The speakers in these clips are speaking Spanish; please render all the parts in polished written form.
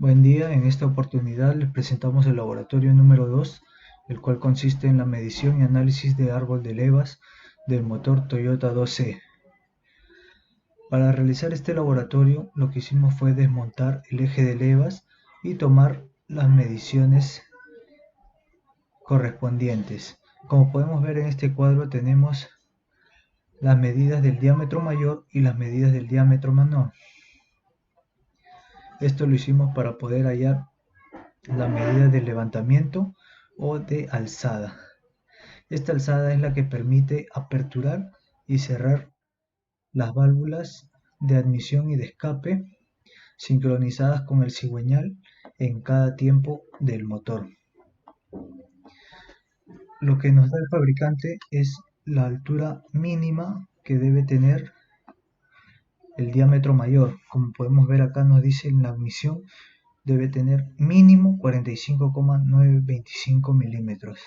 Buen día, en esta oportunidad les presentamos el laboratorio número 2, el cual consiste en la medición y análisis de árbol de levas del motor Toyota 2C. Para realizar este laboratorio lo que hicimos fue desmontar el eje de levas y tomar las mediciones correspondientes. Como podemos ver en este cuadro tenemos las medidas del diámetro mayor y las medidas del diámetro menor. Esto lo hicimos para poder hallar la medida de levantamiento o de alzada. Esta alzada es la que permite aperturar y cerrar las válvulas de admisión y de escape sincronizadas con el cigüeñal en cada tiempo del motor. Lo que nos da el fabricante es la altura mínima que debe tener el diámetro mayor. Como podemos ver acá nos dice en la admisión debe tener mínimo 45,925 milímetros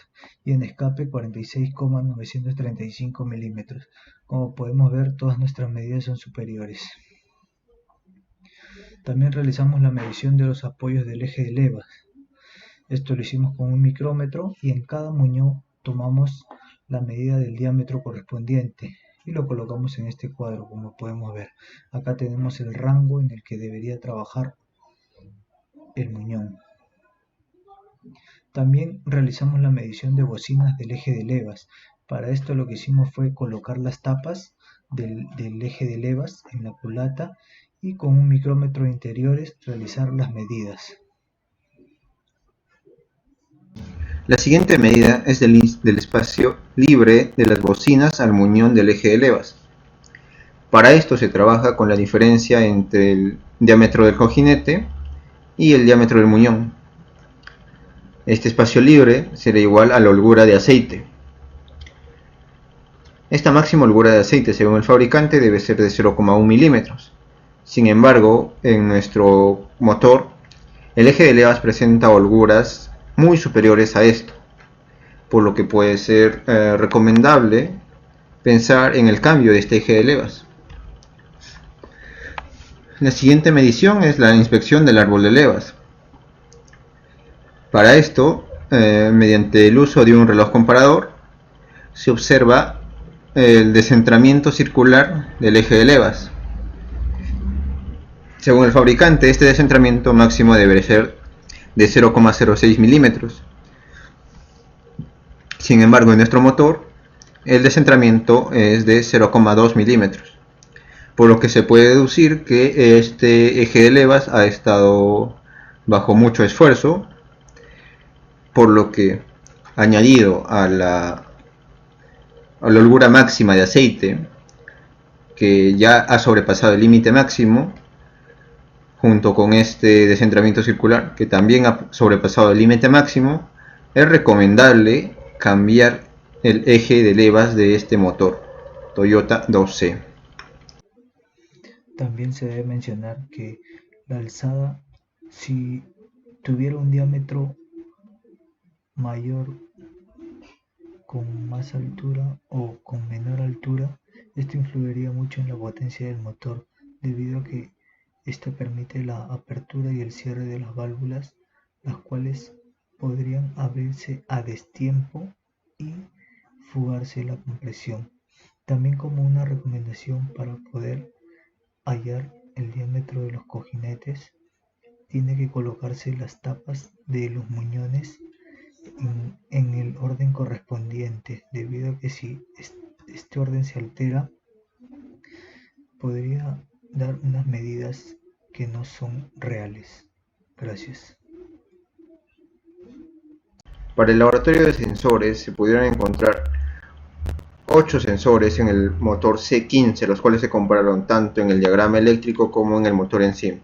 y en escape 46,935 milímetros. Como podemos ver, todas nuestras medidas son superiores. También realizamos la medición de los apoyos del eje de levas. Esto lo hicimos con un micrómetro y en cada muñón tomamos la medida del diámetro correspondiente y lo colocamos en este cuadro, como podemos ver. Acá tenemos el rango en el que debería trabajar el muñón. También realizamos la medición de bocinas del eje de levas. Para esto lo que hicimos fue colocar las tapas del eje de levas en la culata y con un micrómetro de interiores realizar las medidas. La siguiente medida es del espacio libre de las bocinas al muñón del eje de levas. Para esto se trabaja con la diferencia entre el diámetro del cojinete y el diámetro del muñón. Este espacio libre será igual a la holgura de aceite. Esta máxima holgura de aceite, según el fabricante, debe ser de 0,1 milímetros. Sin embargo, en nuestro motor, el eje de levas presenta holguras muy superiores a esto, por lo que puede ser recomendable pensar en el cambio de este eje de levas. La siguiente medición es la inspección del árbol de levas. Para esto, mediante el uso de un reloj comparador, se observa el descentramiento circular del eje de levas. Según el fabricante, este descentramiento máximo debe ser de 0,06 milímetros. Sin embargo, en nuestro motor, el descentramiento es de 0,2 milímetros, por lo que se puede deducir que este eje de levas ha estado bajo mucho esfuerzo, por lo que, añadido a la holgura máxima de aceite, que ya ha sobrepasado el límite máximo, junto con este descentramiento circular, que también ha sobrepasado el límite máximo, es recomendable cambiar el eje de levas de este motor Toyota 2C. También se debe mencionar que la alzada, si tuviera un diámetro mayor con más altura o con menor altura, esto influiría mucho en la potencia del motor, debido a que esta permite la apertura y el cierre de las válvulas, las cuales podrían abrirse a destiempo y fugarse la compresión. También como una recomendación para poder hallar el diámetro de los cojinetes, tiene que colocarse las tapas de los muñones en el orden correspondiente, debido a que si este orden se altera, podría dar unas medidas que no son reales. Gracias. Para el laboratorio de sensores se pudieron encontrar 8 sensores en el motor C15, los cuales se compararon tanto en el diagrama eléctrico como en el motor en sí.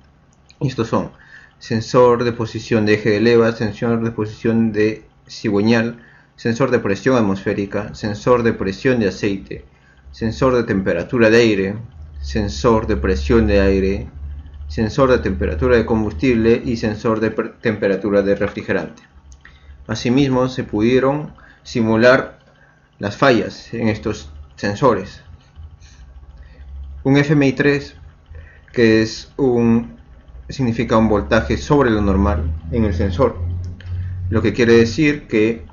Estos son sensor de posición de eje de levas, sensor de posición de cigüeñal, sensor de presión atmosférica, sensor de presión de aceite, sensor de temperatura de aire, sensor de presión de aire, sensor de temperatura de combustible y sensor de temperatura de refrigerante. Asimismo, se pudieron simular las fallas en estos sensores. Un FMI3, que es un significa un voltaje sobre lo normal en el sensor, lo que quiere decir que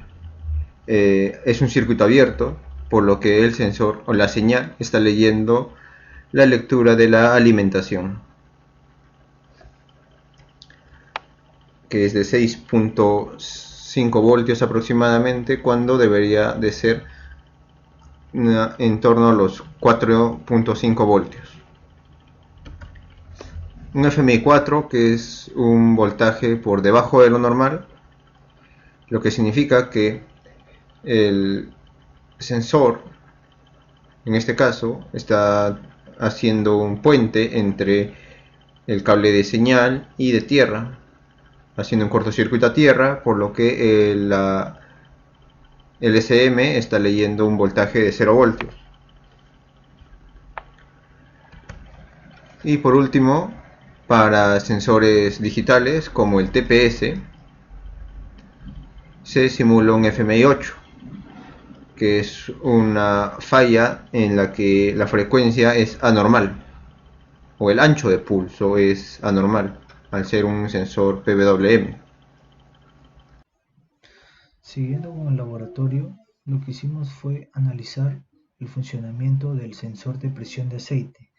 es un circuito abierto, por lo que el sensor o la señal está leyendo la lectura de la alimentación, que es de 6.5 voltios aproximadamente, cuando debería de ser en torno a los 4.5 voltios. Un FMI 4, que es un voltaje por debajo de lo normal, lo que significa que el sensor, en este caso, está haciendo un puente entre el cable de señal y de tierra, haciendo un cortocircuito a tierra, por lo que el SM está leyendo un voltaje de 0 voltios. Y por último, para sensores digitales como el TPS, se simula un FMI 8, que es una falla en la que la frecuencia es anormal, o el ancho de pulso es anormal, al ser un sensor PWM. Siguiendo con el laboratorio, lo que hicimos fue analizar el funcionamiento del sensor de presión de aceite.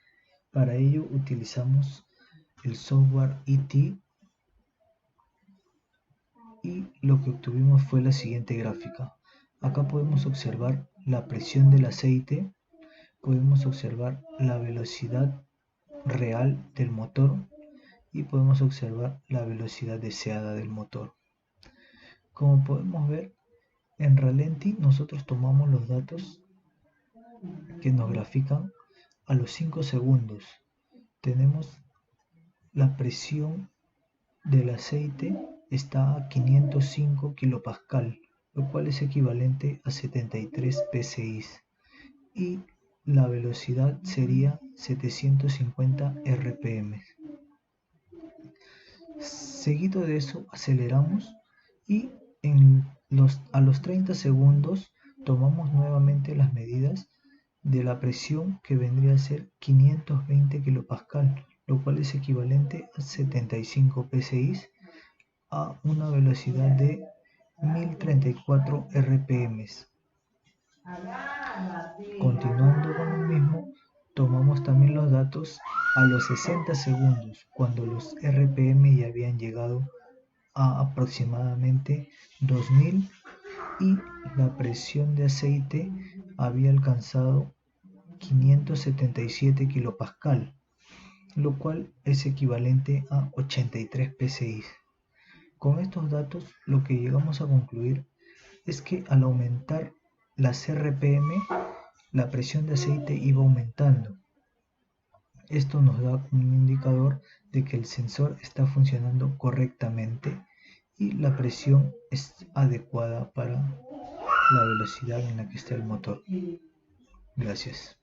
Para ello utilizamos el software ET y lo que obtuvimos fue la siguiente gráfica. Acá podemos observar la presión del aceite, podemos observar la velocidad real del motor y podemos observar la velocidad deseada del motor. Como podemos ver, en ralenti nosotros tomamos los datos que nos grafican a los 5 segundos. Tenemos la presión del aceite está a 505 kilopascal, lo cual es equivalente a 73 psi, y la velocidad sería 750 rpm. Seguido de eso aceleramos y a los 30 segundos tomamos nuevamente las medidas de la presión, que vendría a ser 520 kilopascal, lo cual es equivalente a 75 psi a una velocidad de 1034 rpm. Continuando con lo mismo, tomamos también los datos a los 60 segundos, cuando los rpm ya habían llegado a aproximadamente 2000 y la presión de aceite había alcanzado 577 kilopascal, lo cual es equivalente a 83 psi. Con estos datos, lo que llegamos a concluir es que al aumentar las RPM, la presión de aceite iba aumentando. Esto nos da un indicador de que el sensor está funcionando correctamente y la presión es adecuada para la velocidad en la que está el motor. Gracias.